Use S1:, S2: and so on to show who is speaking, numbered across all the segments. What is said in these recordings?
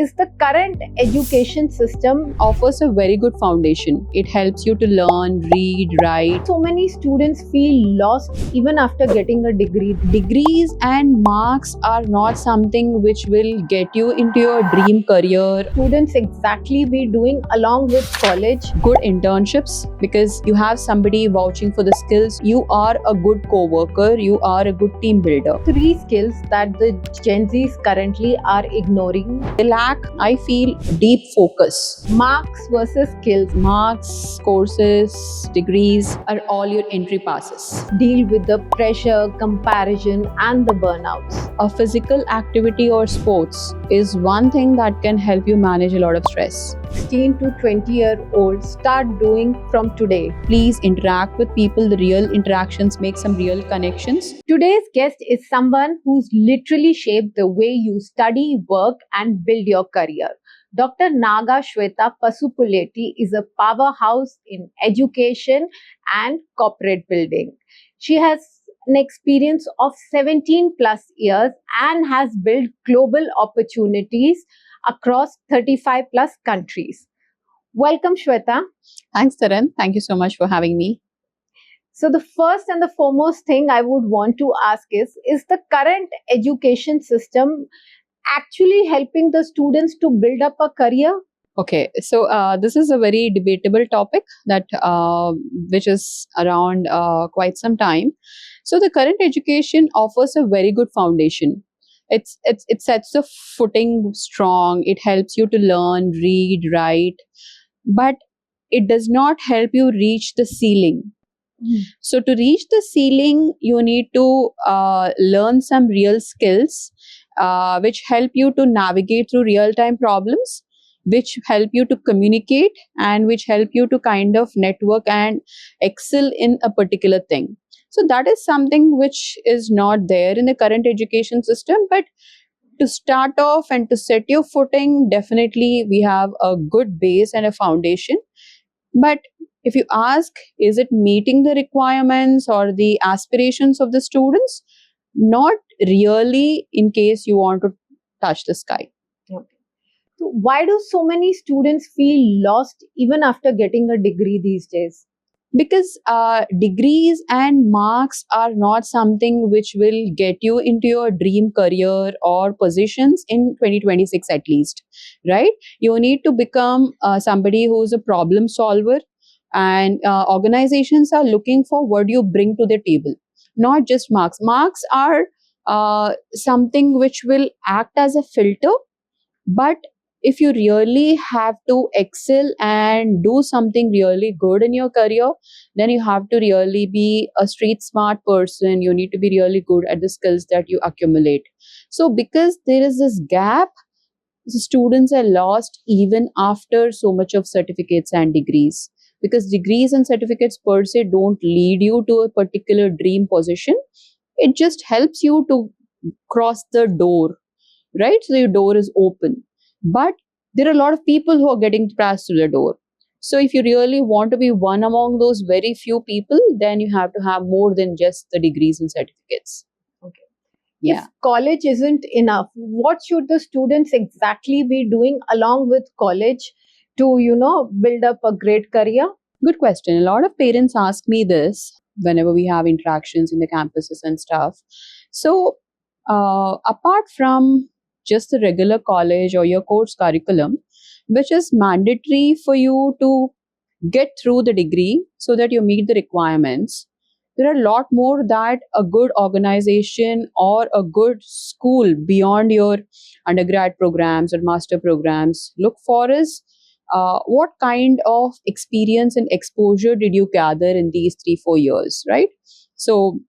S1: is the current education system
S2: offers a very good foundation. It helps you to learn, read, write.
S1: so many students feel lost even after getting a degree.
S2: Degrees and marks are not something which will get you into your dream career.
S1: Students exactly be doing along with college.
S2: Good internships, because you have somebody vouching for the skills. You are a good co-worker, you are a good team builder.
S1: Three skills that the Gen Zs currently are ignoring.
S2: They lack, I feel, deep focus.
S1: Marks versus skills.
S2: Marks, courses, degrees are all your entry passes.
S1: Deal with the pressure, comparison and the burnouts.
S2: A physical activity or sports is one thing that can help you manage a lot of stress.
S1: 16 to 20-year-olds start doing from today.
S2: Please interact with people. The real interactions make some real connections.
S1: Today's guest is someone who's literally shaped the way you study, work and build your career. Dr. Naga Swetha Pasupuleti is a powerhouse in education and corporate building. She has an experience of 17 plus years and has built global opportunities across 35 plus countries. Welcome, Swetha.
S2: Thanks, Taran. Thank you so much for having me.
S1: So the first and the foremost thing I would want to ask is the current education system actually helping the students to build up a career?
S2: Okay, so this is a very debatable topic that which is around quite some time. So the current education offers a very good foundation. It sets the footing strong. It helps you to learn, read, write, but it does not help you reach the ceiling. So to reach the ceiling, you need to learn some real skills which help you to navigate through real-time problems, which help you to communicate, and which help you to kind of network and excel in a particular thing. So that is something which is not there in the current education system. But to start off and to set your footing, definitely we have a good base and a foundation. But if you ask, is it meeting the requirements or the aspirations of the students? Not really, in case you want to touch the sky.
S1: Okay. So why do so many students feel lost even after getting a degree these days?
S2: Because degrees and marks are not something which will get you into your dream career or positions in 2026 at least, right? You need to become somebody who's a problem solver, and organizations are looking for what you bring to the table, not just marks. Marks are something which will act as a filter, but if you really have to excel and do something really good in your career, then you have to really be a street smart person. You need to be really good at the skills that you accumulate. So because there is this gap, the students are lost even after so much of certificates and degrees, because degrees and certificates per se don't lead you to a particular dream position. It just helps you to cross the door, right? So your door is open. But there are a lot of people who are getting passed through the door. So if you really want to be one among those very few people, then you have to have more than just the degrees and certificates.
S1: Okay.
S2: Yeah.
S1: If college isn't enough, what should the students exactly be doing along with college to, build up a great career?
S2: Good question. A lot of parents ask me this whenever we have interactions in the campuses and stuff. So apart from just the regular college or your course curriculum, which is mandatory for you to get through the degree so that you meet the requirements, there are a lot more that a good organization or a good school beyond your undergrad programs or master programs look for is what kind of experience and exposure did you gather in these 3-4 years, right? So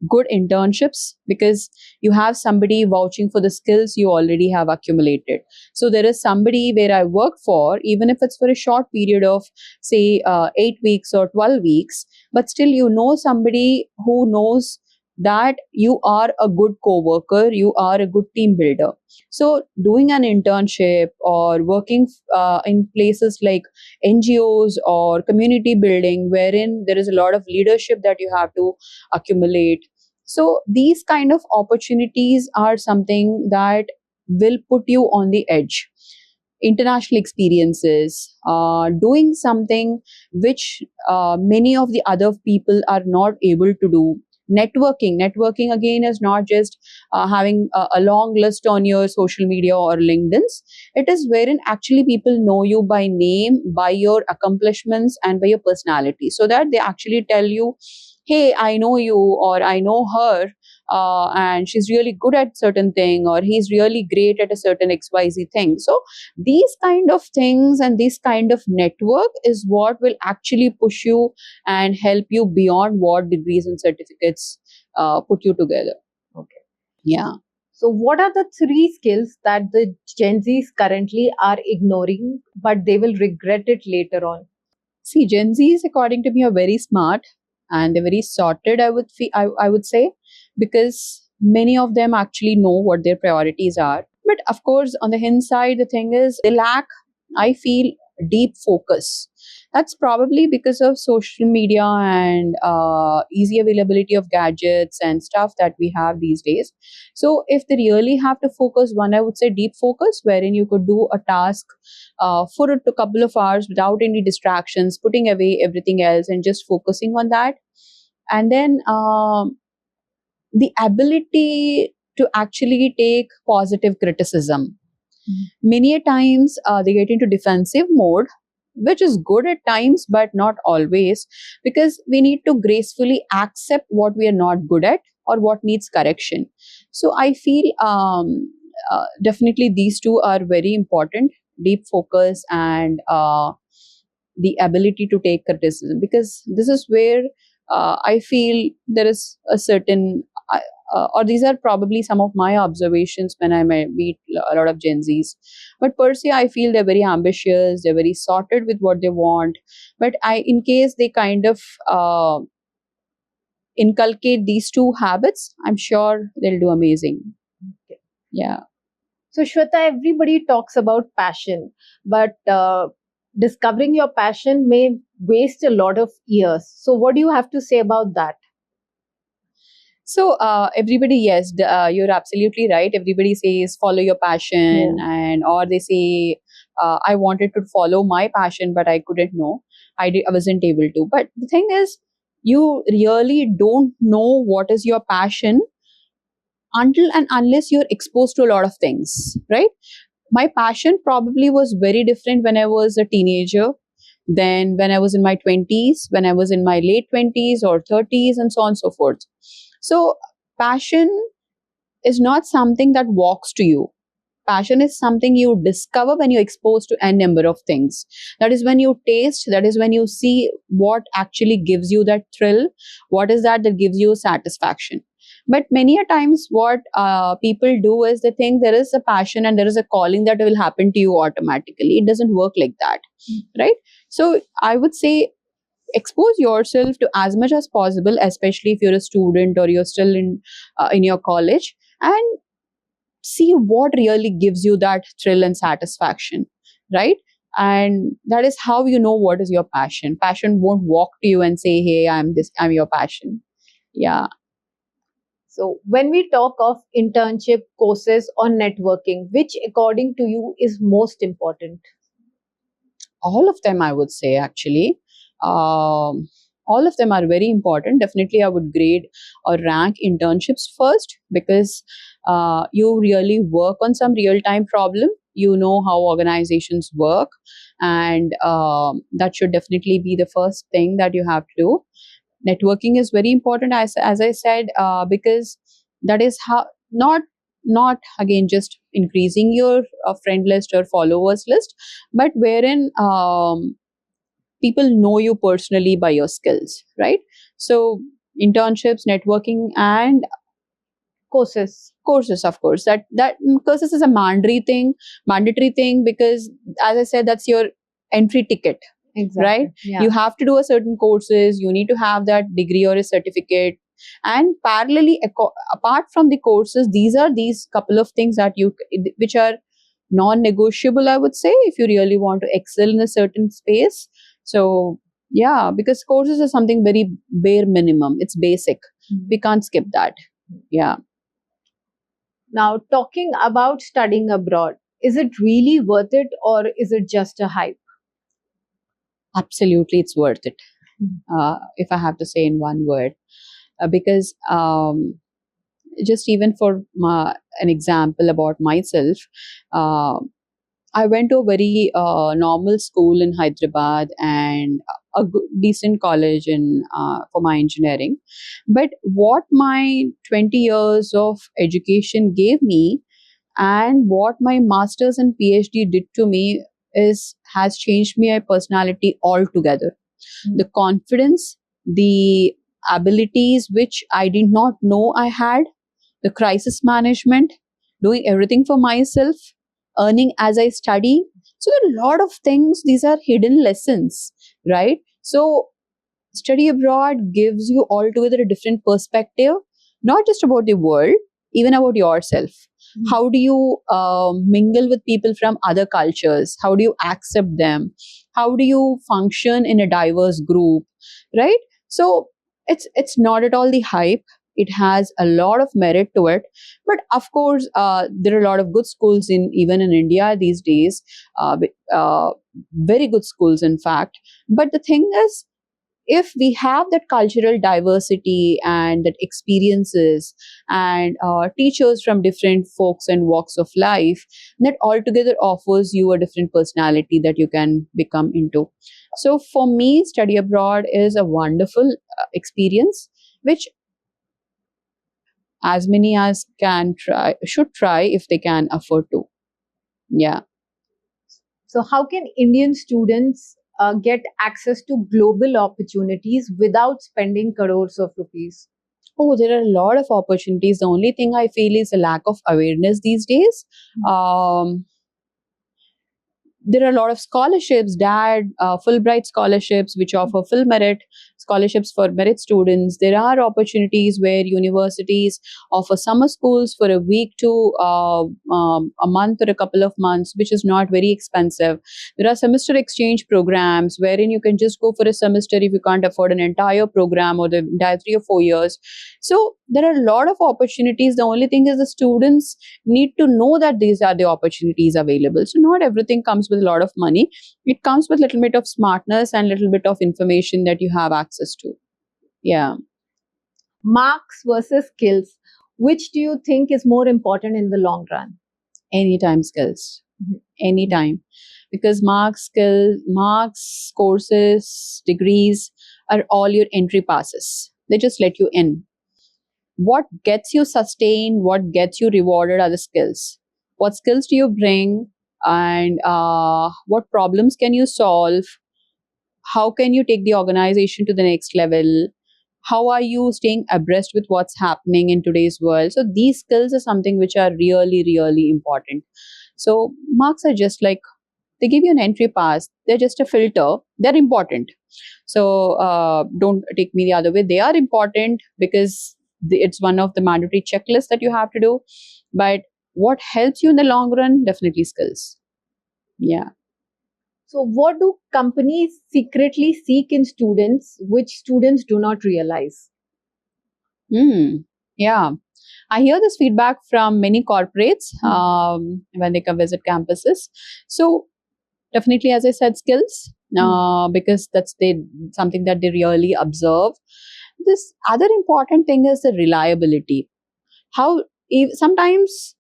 S2: good internships, because you have somebody vouching for the skills you already have accumulated. So there is somebody where I work for, even if it's for a short period of say 8 weeks or 12 weeks, but still you know somebody who knows that you are a good co-worker, you are a good team builder. So doing an internship or working in places like NGOs or community building, wherein there is a lot of leadership that you have to accumulate. So these kind of opportunities are something that will put you on the edge. international experiences, doing something which many of the other people are not able to do. Networking again is not just having a long list on your social media or LinkedIn's. It is wherein actually people know you by name, by your accomplishments, and by your personality, so that they actually tell you, hey, I know you, or I know her, and she's really good at certain thing, or he's really great at a certain XYZ thing. So these kind of things and this kind of network is what will actually push you and help you beyond what degrees and certificates put you together.
S1: Okay.
S2: Yeah.
S1: So, what are the 3 skills that the Gen Zs currently are ignoring, but they will regret it later on?
S2: See, Gen Zs, according to me, are very smart and they're very sorted. I would say, because many of them actually know what their priorities are. But of course, on the hindsight, the thing is, they lack, I feel, deep focus. That's probably because of social media and easy availability of gadgets and stuff that we have these days. So, if they really have to focus, one, I would say deep focus, wherein you could do a task for a couple of hours without any distractions, putting away everything else and just focusing on that. And then the ability to actually take positive criticism. Many a times they get into defensive mode, which is good at times, but not always, because we need to gracefully accept what we are not good at or what needs correction. So I feel definitely these two are very important: deep focus and the ability to take criticism, because this is where I feel there is a certain or these are probably some of my observations when I meet a lot of Gen Zs. But per se, I feel they're very ambitious, they're very sorted with what they want. But in case they kind of inculcate these two habits, I'm sure they'll do amazing.
S1: Okay.
S2: Yeah.
S1: So, Shweta, everybody talks about passion, but discovering your passion may waste a lot of years. So, what do you have to say about that?
S2: So everybody, yes, you're absolutely right. Everybody says follow your passion, and or they say I wanted to follow my passion, but I couldn't know. I wasn't able to. But the thing is, you really don't know what is your passion until and unless you're exposed to a lot of things, right? My passion probably was very different when I was a teenager, then when I was in my 20s, when I was in my late 20s or 30s, and so on and so forth. So, passion is not something that walks to you. Passion is something you discover when you're exposed to a number of things. That is when you taste, that is when you see what actually gives you that thrill, what is that gives you satisfaction. But many a times, what people do is they think there is a passion and there is a calling that will happen to you automatically. It doesn't work like that, right? So, I would say expose yourself to as much as possible, especially if you're a student or you're still in your college, and see what really gives you that thrill and satisfaction, right? And that is how you know what is your passion won't walk to you and say, hey, I'm your passion. Yeah.
S1: So, when we talk of internship courses or networking, which according to you is most important?
S2: All of them, I would say, actually. um, all of them are very important. Definitely I would grade or rank internships first, because you really work on some real time problem, you know how organizations work, and that should definitely be the first thing that you have to do. Networking is very important, as I said, because that is how, not again just increasing your friend list or followers list, but wherein people know you personally by your skills, right? So internships, networking, and courses, of course, that courses is a mandatory thing, because as I said, that's your entry ticket.
S1: Exactly.
S2: Right?
S1: Yeah.
S2: You have to do a certain courses, you need to have that degree or a certificate, and parallelly, apart from the courses, these couple of things that you which are non-negotiable, I would say, if you really want to excel in a certain space. So yeah, because courses is something very bare minimum, it's basic. We can't skip that. Yeah.
S1: Now, talking about studying abroad, Is it really worth it, or is it just a hype?
S2: Absolutely, it's worth it. If I have to say in one word, because just even for an example about myself, uh, I went to a very normal school in Hyderabad and a decent college in for my engineering. But what my 20 years of education gave me, and what my masters and PhD did to me, is has changed my personality altogether. The confidence, the abilities which I did not know I had, the crisis management, doing everything for myself, earning as I study. So, a lot of things, these are hidden lessons, right? So, study abroad gives you altogether a different perspective, not just about the world, even about yourself. How do you mingle with people from other cultures? How do you accept them? How do you function in a diverse group, right? So it's not at all the hype. It has a lot of merit to it, but of course, there are a lot of good schools in even in India these days. Very good schools, in fact. But the thing is, if we have that cultural diversity and that experiences and teachers from different folks and walks of life, that altogether offers you a different personality that you can become into. So for me, study abroad is a wonderful experience, which as many as can try should try if they can afford to. Yeah.
S1: So, how can Indian students get access to global opportunities without spending crores of rupees?
S2: Oh, there are a lot of opportunities. The only thing I feel is a lack of awareness these days. um, there are a lot of scholarships, dad Fulbright scholarships, which offer full merit scholarships for merit students. There are opportunities where universities offer summer schools for a week to a month or a couple of months, which is not very expensive. There are semester exchange programs wherein you can just go for a semester if you can't afford an entire program or the entire 3 or 4 years. So there are a lot of opportunities. The only thing is the students need to know that these are the opportunities available. So not everything comes with a lot of money. It comes with a little bit of smartness and little bit of information that you have access to. Yeah.
S1: Marks versus skills. Which do you think is more important in the long run?
S2: Anytime skills. Anytime. Because marks, courses, degrees are all your entry passes. They just let you in. What gets you sustained, what gets you rewarded are the skills. What skills do you bring, and what problems can you solve? How can you take the organization to the next level? How are you staying abreast with what's happening in today's world? So these skills are something which are really, really important. So marks are just like, they give you an entry pass. They're just a filter. They're important. So don't take me the other way. They are important because it's one of the mandatory checklists that you have to do. But what helps you in the long run? Definitely skills. Yeah.
S1: So, what do companies secretly seek in students which students do not realize?
S2: Yeah. I hear this feedback from many corporates when they come visit campuses. So definitely, as I said, skills, because that's something that they really observe. This other important thing is the reliability. How sometimes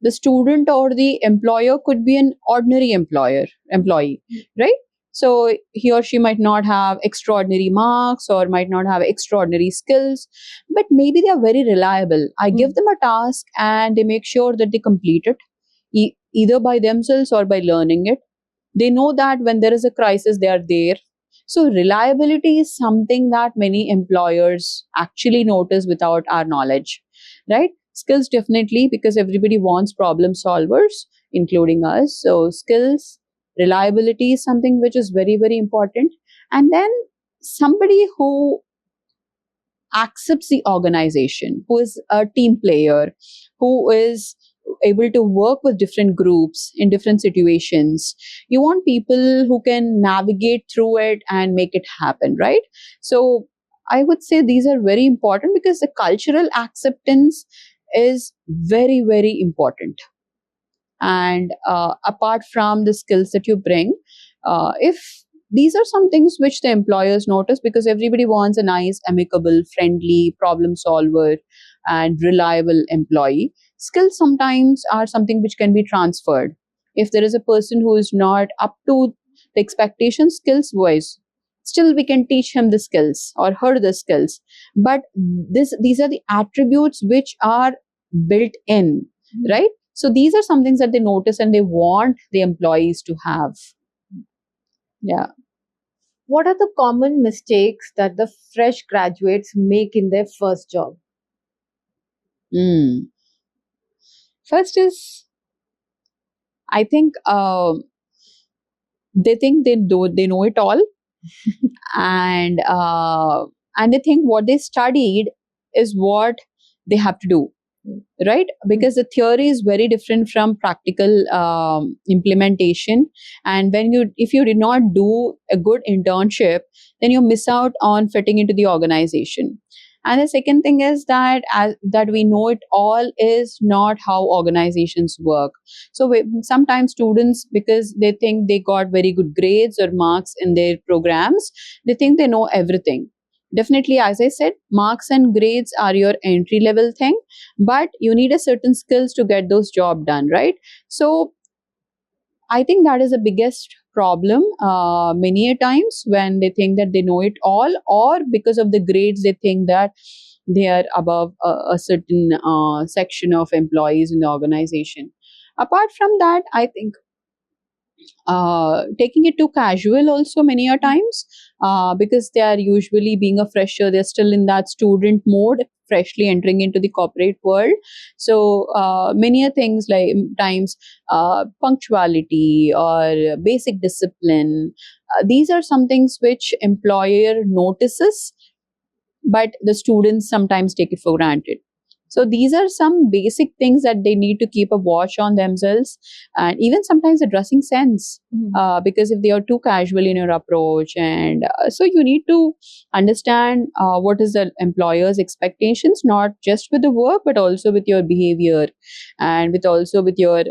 S2: the student or the employer could be an ordinary employee, right? So he or she might not have extraordinary marks or might not have extraordinary skills, but maybe they are very reliable. I give them a task and they make sure that they complete it, either by themselves or by learning it. They know that when there is a crisis, they are there. So reliability is something that many employers actually notice without our knowledge, right? Skills, definitely, because everybody wants problem solvers, including us. So skills, reliability is something which is very, very important. And then somebody who accepts the organization, who is a team player, who is able to work with different groups in different situations. You want people who can navigate through it and make it happen, right? So I would say these are very important because the cultural acceptance is very, very important. And apart from the skills that you bring, if these are some things which the employers notice, because everybody wants a nice, amicable, friendly, problem solver and reliable employee. Skills sometimes are something which can be transferred. If there is a person who is not up to the expectation skills wise, still we can teach him the skills or her the skills. But these are the attributes which are built in, right? So these are some things that they notice and they want the employees to have. Yeah.
S1: What are the common mistakes that the fresh graduates make in their first job?
S2: Mm. First is, I think they know it all, and they think what they studied is what they have to do, right? Because the theory is very different from practical implementation. And if you did not do a good internship, then you miss out on fitting into the organization. And the second thing is that we know it all is not how organizations work. So sometimes students, because they think they got very good grades or marks in their programs, they think they know everything. Definitely, as I said, marks and grades are your entry level thing, but you need a certain skills to get those job done, right? So I think that is the biggest problem many a times, when they think that they know it all, or because of the grades they think that they are above a certain section of employees in the organization. Apart from that, I think taking it too casual also many a times, because they are usually, being a fresher, they're still in that student mode, freshly entering into the corporate world. So many a things like times, punctuality or basic discipline, these are some things which employer notices, but the students sometimes take it for granted. So these are some basic things that they need to keep a watch on themselves, and even sometimes the dressing sense. Because if they are too casual in your approach, and so you need to understand what is the employer's expectations, not just with the work but also with your behavior, and with your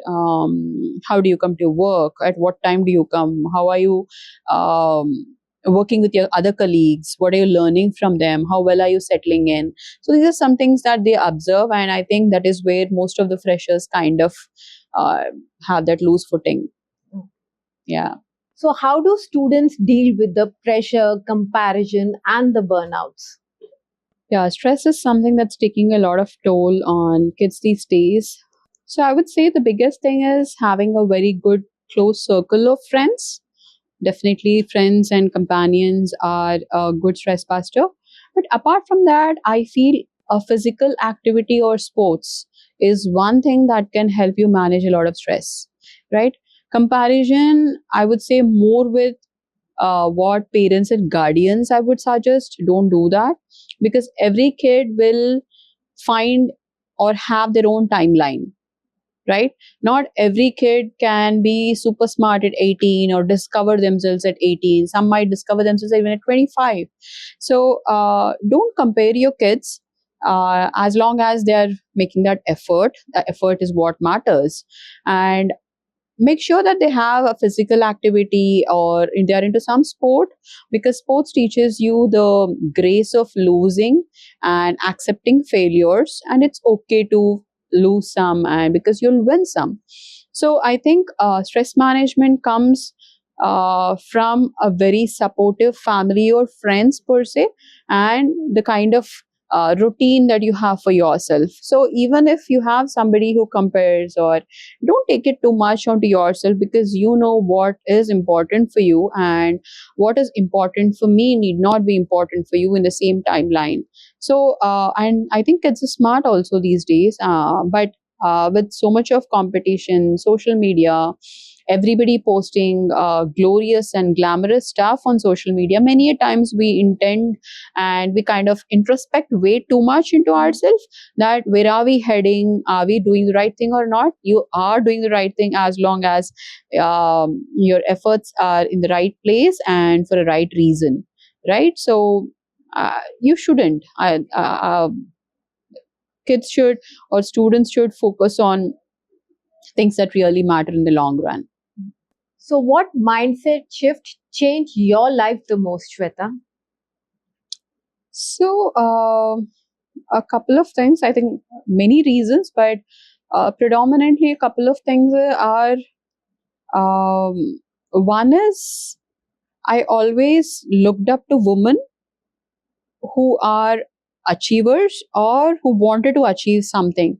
S2: how do you come to work, at what time do you come, how are you working with your other colleagues, what are you learning from them, how well are you settling in. So these are some things that they observe, and I think that is where most of the freshers kind of uh, have that loose footing. Yeah.
S1: So, how do students deal with the pressure, comparison, and the burnouts?
S2: Yeah, stress is something that's taking a lot of toll on kids these days. So I would say the biggest thing is having a very good close circle of friends. Definitely, friends and companions are a good stress buster. But apart from that, I feel a physical activity or sports is one thing that can help you manage a lot of stress, right? Comparison, I would say more with what parents and guardians, I would suggest don't do that, because every kid will find or have their own timeline, right? Not every kid can be super smart at 18 or discover themselves at 18. Some might discover themselves even at 25. So don't compare your kids. As long as they are making that effort, the effort is what matters. And make sure that they have a physical activity, or they are into some sport, because sports teaches you the grace of losing and accepting failures, and it's okay to lose some, and because you'll win some. So I think stress management comes from a very supportive family or friends per se, and the kind of routine that you have for yourself. So even if you have somebody who compares, or don't take it too much onto yourself, because you know what is important for you, and what is important for me need not be important for you in the same timeline. So and I think kids are smart also these days, but with so much of competition, social media, everybody posting glorious and glamorous stuff on social media, many a times we intend and we kind of introspect way too much into ourselves, that where are we heading, are we doing the right thing or not. You are doing the right thing as long as your efforts are in the right place and for a right reason, right? So you shouldn't kids should, or students should focus on things that really matter in the long run.
S1: So, what mindset shift changed your life the most, Shweta?
S2: So, a couple of things, I think many reasons, but predominantly a couple of things are one is I always looked up to women who are achievers or who wanted to achieve something,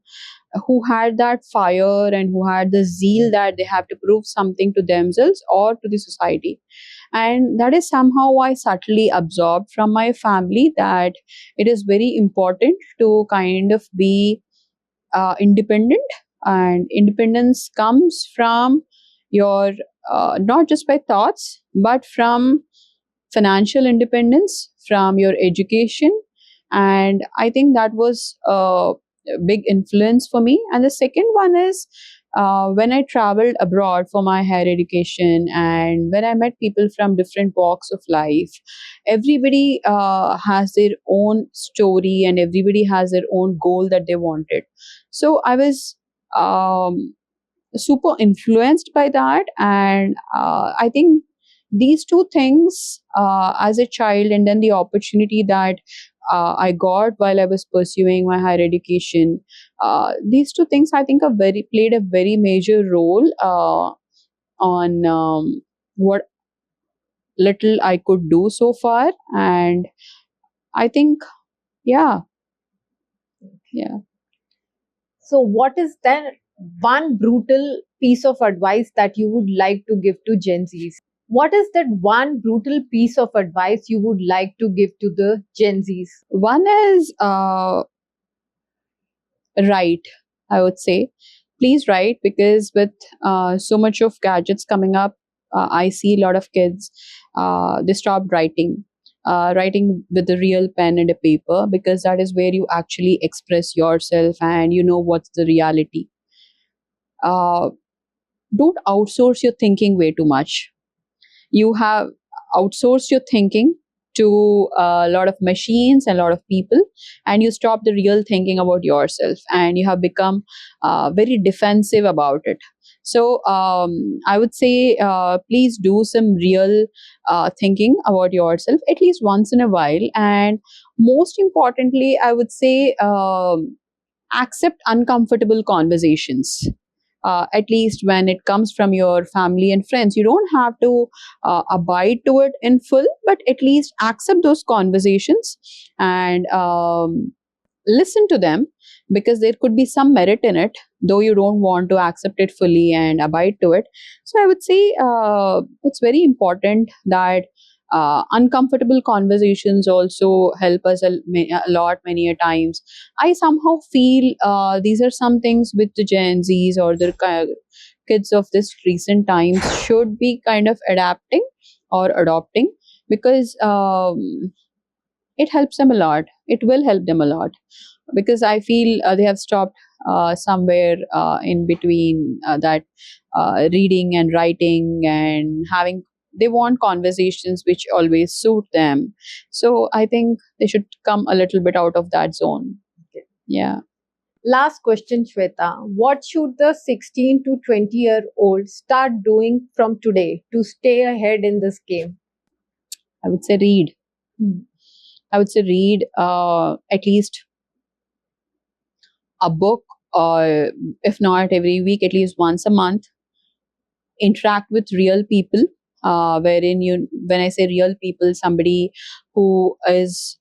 S2: who had that fire and who had the zeal that they have to prove something to themselves or to the society. And that is somehow I subtly absorbed from my family, that it is very important to kind of be independent, and independence comes from your not just by thoughts but from financial independence, from your education. And I think that was a big influence for me. And the second one is when I traveled abroad for my higher education and when I met people from different walks of life, everybody has their own story and everybody has their own goal that they wanted. So I was super influenced by that. And I think these two things, as a child, and then the opportunity that I got while I was pursuing my higher education, these two things I think are very played a very major role on what little I could do so far. And I think, yeah, yeah.
S1: So, what is then one brutal piece of advice that you would like to give to Gen Zs? What is that one brutal piece of advice you would like to give to the Gen Zs?
S2: One is write, I would say. Please write, because with so much of gadgets coming up, I see a lot of kids, they stopped writing with a real pen and a paper, because that is where you actually express yourself and you know what's the reality. Uh, don't outsource your thinking way too much. You have outsourced your thinking to a lot of machines and a lot of people, and you stop the real thinking about yourself, and you have become very defensive about it. So I would say, please do some real thinking about yourself at least once in a while. And most importantly, I would say, accept uncomfortable conversations, at least when it comes from your family and friends. You don't have to abide to it in full, but at least accept those conversations and listen to them, because there could be some merit in it, though you don't want to accept it fully and abide to it. So I would say, it's very important that uncomfortable conversations also help us a lot many a times. I somehow feel these are some things which the Gen Zs or the kids of this recent times should be kind of adapting or adopting, because it helps them a lot. It will help them a lot, because I feel they have stopped somewhere in between that reading and writing and having. They want conversations which always suit them. So I think they should come a little bit out of that zone.
S1: Okay.
S2: Yeah.
S1: Last question, Shweta. What should the 16 to 20-year-old start doing from today to stay ahead in this game?
S2: I would say read. I would say read at least a book, or if not every week, at least once a month. Interact with real people, wherein you, when I say real people, somebody who is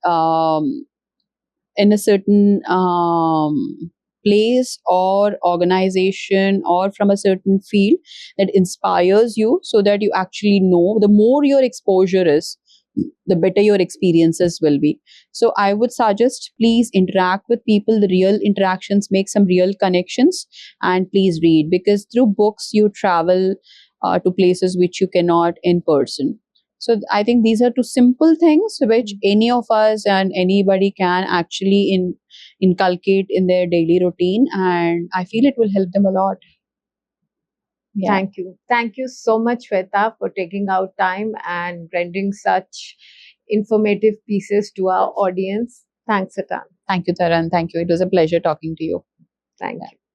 S2: in a certain place or organization or from a certain field that inspires you, so that you actually know, the more your exposure is, the better your experiences will be. So I would suggest, please interact with people, the real interactions, make some real connections, and please read, because through books you travel to places which you cannot in person. So I think these are two simple things which any of us and anybody can actually inculcate in their daily routine, and I feel it will help them a lot. Yeah.
S1: Thank you. Thank you so much, Shweta, for taking out time and rendering such informative pieces to our audience. Thanks a ton.
S2: Thank you, Taran. Thank you. It was a pleasure talking to you.
S1: Thank you.